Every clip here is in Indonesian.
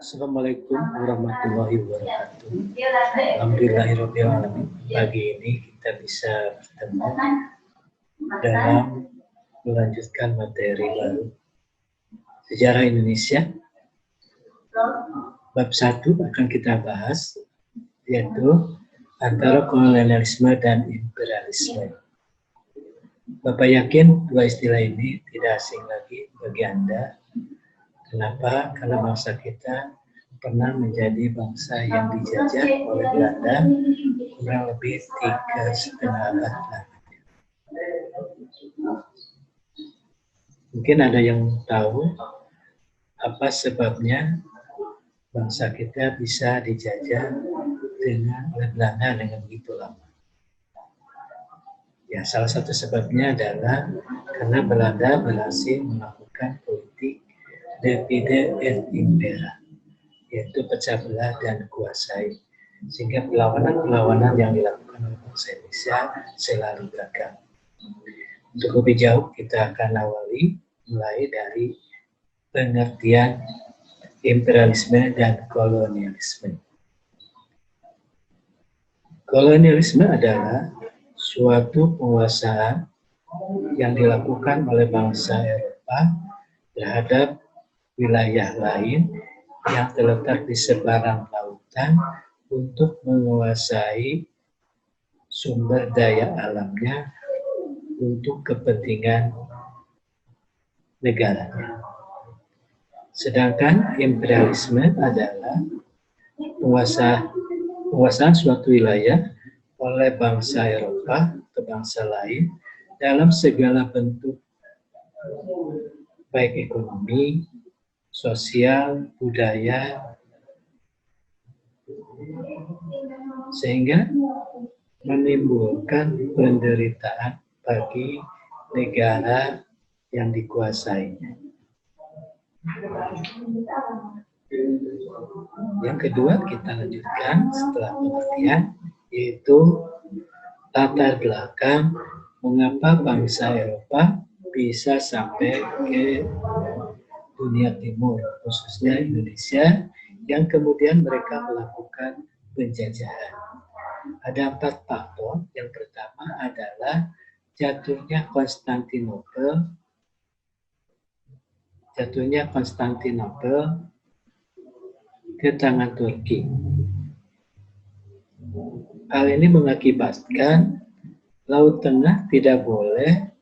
Assalamualaikum warahmatullahi wabarakatuh. Alhamdulillahirabbil alamin. Pagi ini kita bisa bertemu dalam melanjutkan materi baru sejarah Indonesia. Bab 1 akan kita bahas, yaitu antara kolonialisme dan imperialisme. Bapak yakin dua istilah ini tidak asing lagi bagi Anda. Kenapa? Karena bangsa kita pernah menjadi bangsa yang dijajah oleh Belanda kurang lebih 3,5 abad lamanya. Mungkin ada yang tahu apa sebabnya bangsa kita bisa dijajah oleh Belanda dengan begitu lama. Ya, salah satu sebabnya adalah karena Belanda berhasil melakukan politik divide et impera, yaitu pecah belah dan kuasai, sehingga perlawanan yang dilakukan oleh bangsa Indonesia selalu gagal. Untuk lebih jauh kita akan awali mulai dari pengertian imperialisme dan kolonialisme. Kolonialisme adalah suatu penguasaan yang dilakukan oleh bangsa Eropa terhadap wilayah lain yang terletak di seberang lautan untuk menguasai sumber daya alamnya untuk kepentingan negaranya. Sedangkan imperialisme adalah penguasaan suatu wilayah oleh bangsa Eropa atau bangsa lain dalam segala bentuk, baik ekonomi, sosial, budaya, sehingga menimbulkan penderitaan bagi negara yang dikuasainya. Yang kedua kita lanjutkan setelah pengertian, yaitu latar belakang mengapa bangsa Eropa bisa sampai ke dunia timur, khususnya Indonesia, yang kemudian mereka melakukan penjajahan. Ada 4 faktor. Yang pertama adalah jatuhnya Konstantinopel ke tangan Turki. Hal ini mengakibatkan Laut Tengah tidak boleh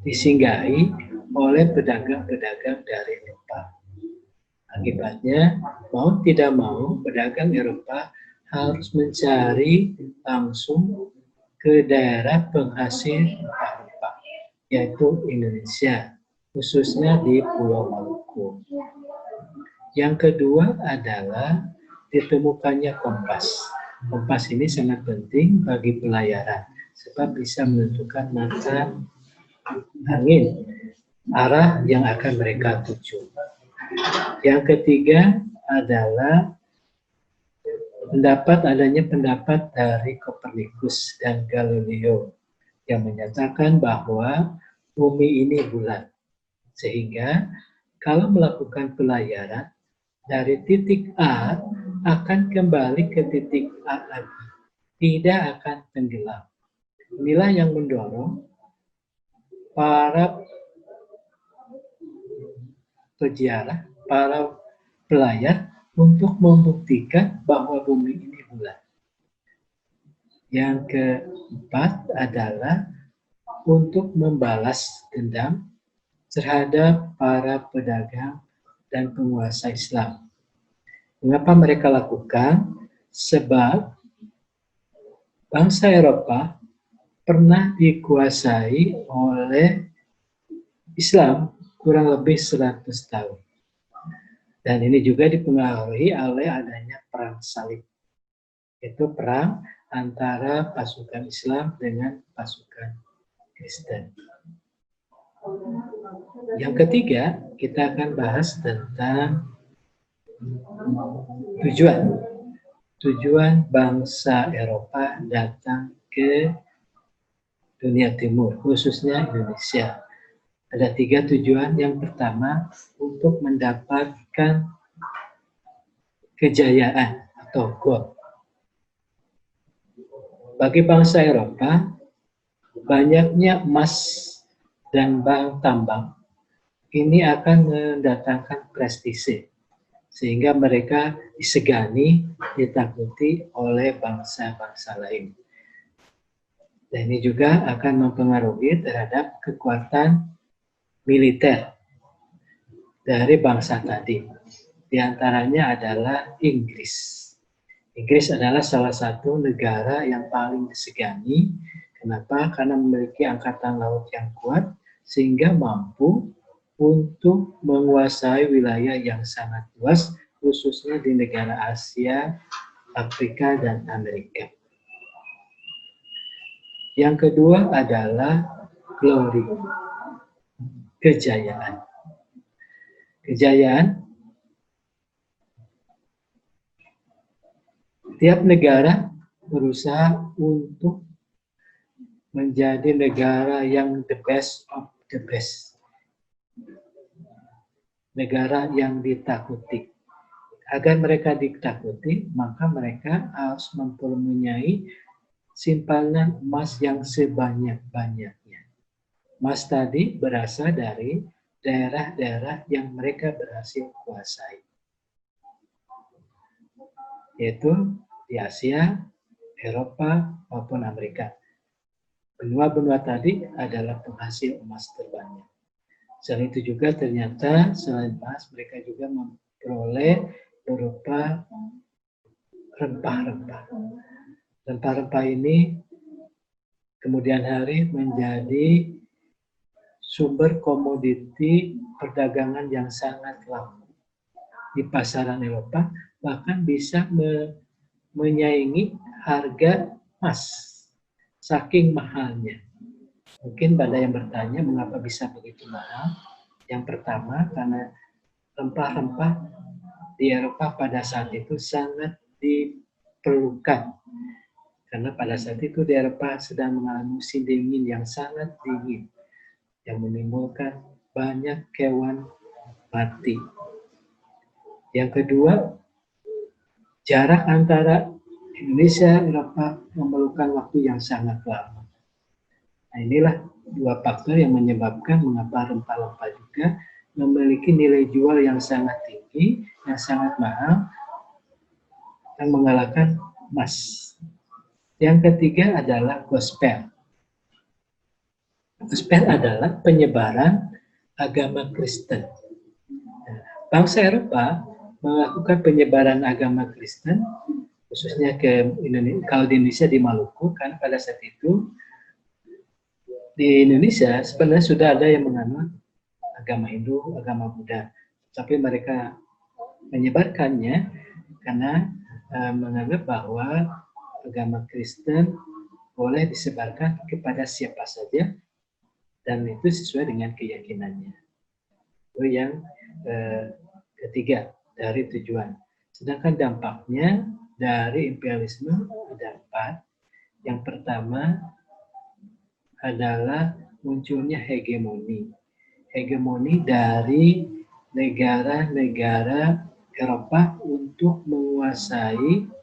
disinggahi oleh pedagang-pedagang dari Eropa. Akibatnya, mau tidak mau, pedagang Eropa harus mencari langsung ke daerah penghasil rempah, yaitu Indonesia, khususnya di Pulau Maluku. Yang kedua adalah ditemukannya kompas. Kompas ini sangat penting bagi pelayaran, sebab bisa menentukan mata angin, arah yang akan mereka tuju. Yang ketiga adalah adanya pendapat dari Kopernikus dan Galileo yang menyatakan bahwa bumi ini bulat. Sehingga kalau melakukan pelayaran dari titik A akan kembali ke titik A lagi, tidak akan tenggelam. Inilah yang mendorong para peziarah, para pelayar untuk membuktikan bahwa bumi ini bulat. Yang keempat adalah untuk membalas dendam terhadap para pedagang dan penguasa Islam. Mengapa mereka lakukan? Sebab bangsa Eropa pernah dikuasai oleh Islam kurang lebih 100 tahun. Dan ini juga dipengaruhi oleh adanya perang salib. Itu perang antara pasukan Islam dengan pasukan Kristen. Yang ketiga, kita akan bahas tentang tujuan bangsa Eropa datang ke dunia timur, khususnya Indonesia. Ada 3 tujuan. Yang pertama, untuk mendapatkan mendapatkan kejayaan atau gold. Bagi bangsa Eropa, banyaknya emas dan bahan tambang ini akan mendatangkan prestise, sehingga mereka disegani, ditakuti oleh bangsa-bangsa lain. Dan ini juga akan mempengaruhi terhadap kekuatan militer dari bangsa tadi. Di antaranya adalah Inggris. Inggris adalah salah satu negara yang paling disegani. Kenapa? Karena memiliki angkatan laut yang kuat, sehingga mampu untuk menguasai wilayah yang sangat luas, khususnya di negara Asia, Afrika, dan Amerika. Yang kedua adalah glory, kejayaan. Kejayaan, tiap negara berusaha untuk menjadi negara yang the best of the best. Negara yang ditakuti. Agar mereka ditakuti, maka mereka harus mempunyai simpanan emas yang sebanyak-banyaknya. Emas tadi berasal dari daerah-daerah yang mereka berhasil kuasai, yaitu di Asia, Eropa, maupun Amerika. Benua-benua tadi adalah penghasil emas terbanyak. Selain itu juga ternyata selain emas, mereka juga memperoleh berupa rempah-rempah. Rempah-rempah ini kemudian hari menjadi sumber komoditi perdagangan yang sangat laku di pasaran Eropa, bahkan bisa menyaingi harga emas, saking mahalnya. Mungkin pada yang bertanya mengapa bisa begitu mahal. Yang pertama, karena rempah-rempah di Eropa pada saat itu sangat diperlukan. Karena pada saat itu di Eropa sedang mengalami musim dingin yang sangat dingin, yang menimbulkan banyak hewan mati. Yang kedua, jarak antara Indonesia dan Eropa memerlukan waktu yang sangat lama. Nah, inilah dua faktor yang menyebabkan mengapa rempah-rempah juga memiliki nilai jual yang sangat tinggi, yang sangat mahal, yang mengalahkan emas. Yang ketiga adalah gospel. Gospel adalah penyebaran agama Kristen. Bangsa Eropa melakukan penyebaran agama Kristen, khususnya ke Indonesia, kalau di Indonesia di Maluku, karena pada saat itu di Indonesia sebenarnya sudah ada yang menganut agama Hindu, agama Buddha, tapi mereka menyebarkannya karena menganggap bahwa agama Kristen boleh disebarkan kepada siapa saja dan itu sesuai dengan keyakinannya. Itu yang ketiga dari tujuan. Sedangkan dampaknya dari imperialisme ada 4. Yang pertama adalah munculnya hegemoni. Hegemoni dari negara-negara Eropa untuk menguasai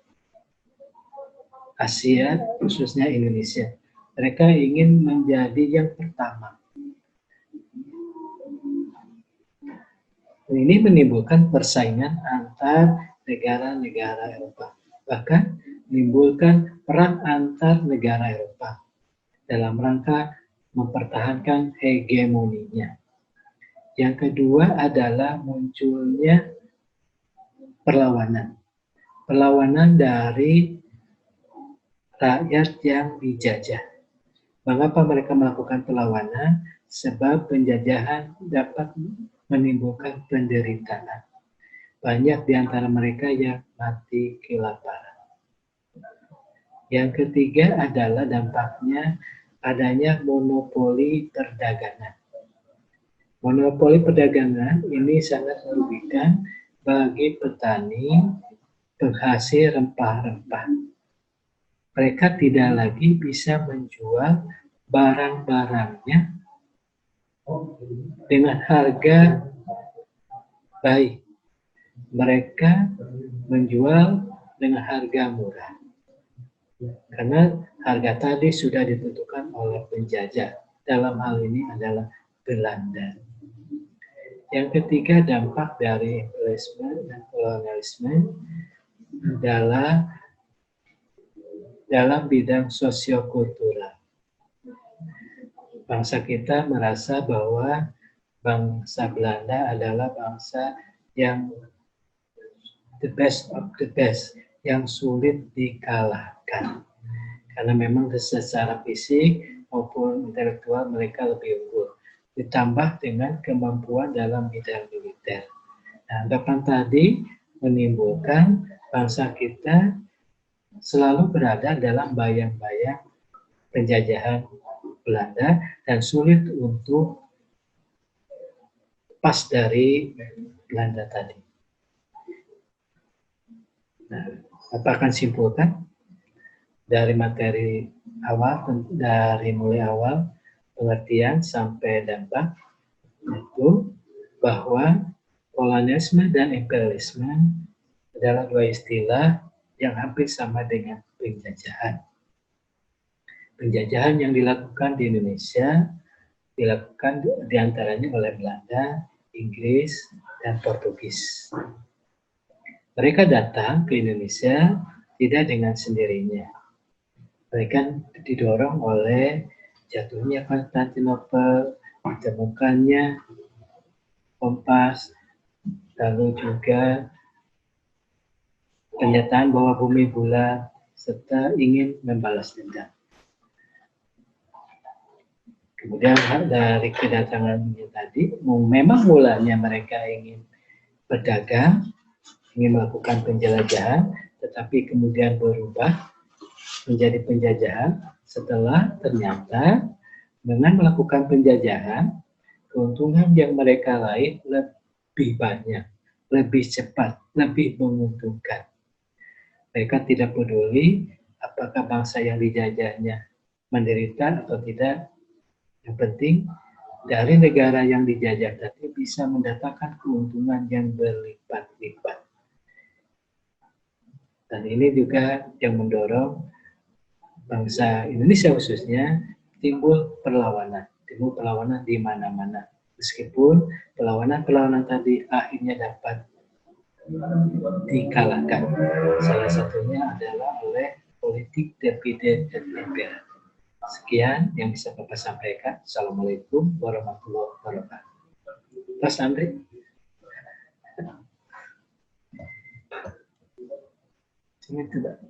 Asia, khususnya Indonesia. Mereka ingin menjadi yang pertama. Ini menimbulkan persaingan antar negara-negara Eropa. Bahkan menimbulkan perang antar negara Eropa dalam rangka mempertahankan hegemoninya. Yang kedua adalah munculnya perlawanan. Perlawanan dari rakyat yang dijajah. Mengapa mereka melakukan perlawanan? Sebab penjajahan dapat menimbulkan penderitaan. Banyak di antara mereka yang mati kelaparan. Yang ketiga adalah dampaknya adanya monopoli perdagangan. Monopoli perdagangan ini sangat merugikan bagi petani penghasil rempah-rempah. Mereka tidak lagi bisa menjual barang-barangnya dengan harga baik. mereka menjual dengan harga murah. Karena harga tadi sudah ditentukan oleh penjajah. Dalam hal ini adalah Belanda. Yang ketiga, dampak dari imperialisme dan kolonialisme adalah dalam bidang sosiokultural. Bangsa kita merasa bahwa bangsa Belanda adalah bangsa yang the best of the best, yang sulit dikalahkan. Karena memang secara fisik maupun intelektual mereka lebih unggul. Ditambah dengan kemampuan dalam bidang militer. Nah, anggapan tadi menimbulkan bangsa kita selalu berada dalam bayang-bayang penjajahan Belanda dan sulit untuk lepas dari Belanda tadi. Nah, apa akan simpulkan dari materi awal, dari mulai awal pengertian sampai dampak, itu bahwa kolonialisme dan imperialisme adalah dua istilah yang hampir sama dengan penjajahan. Penjajahan yang dilakukan di Indonesia dilakukan diantaranya oleh Belanda, Inggris, dan Portugis. Mereka datang ke Indonesia tidak dengan sendirinya. Mereka didorong oleh jatuhnya Konstantinopel, ditemukannya kompas, lalu juga pernyataan bahwa bumi bulat, serta ingin membalas dendam. Kemudian dari kedatangannya tadi, memang mulanya mereka ingin berdagang, ingin melakukan penjelajahan, tetapi kemudian berubah menjadi penjajahan setelah ternyata dengan melakukan penjajahan, keuntungan yang mereka raih lebih banyak, lebih cepat, lebih menguntungkan. Mereka tidak peduli apakah bangsa yang dijajahnya menderita atau tidak. Yang penting dari negara yang dijajah tadi bisa mendatangkan keuntungan yang berlipat-lipat. Dan ini juga yang mendorong bangsa Indonesia khususnya timbul perlawanan di mana-mana. Meskipun perlawanan tadi akhirnya dapat dikalahkan. Salah satunya adalah oleh politik divide et impera. Sekian yang bisa Bapak sampaikan. Assalamualaikum warahmatullahi wabarakatuh. Mas Andri. Sini tidak.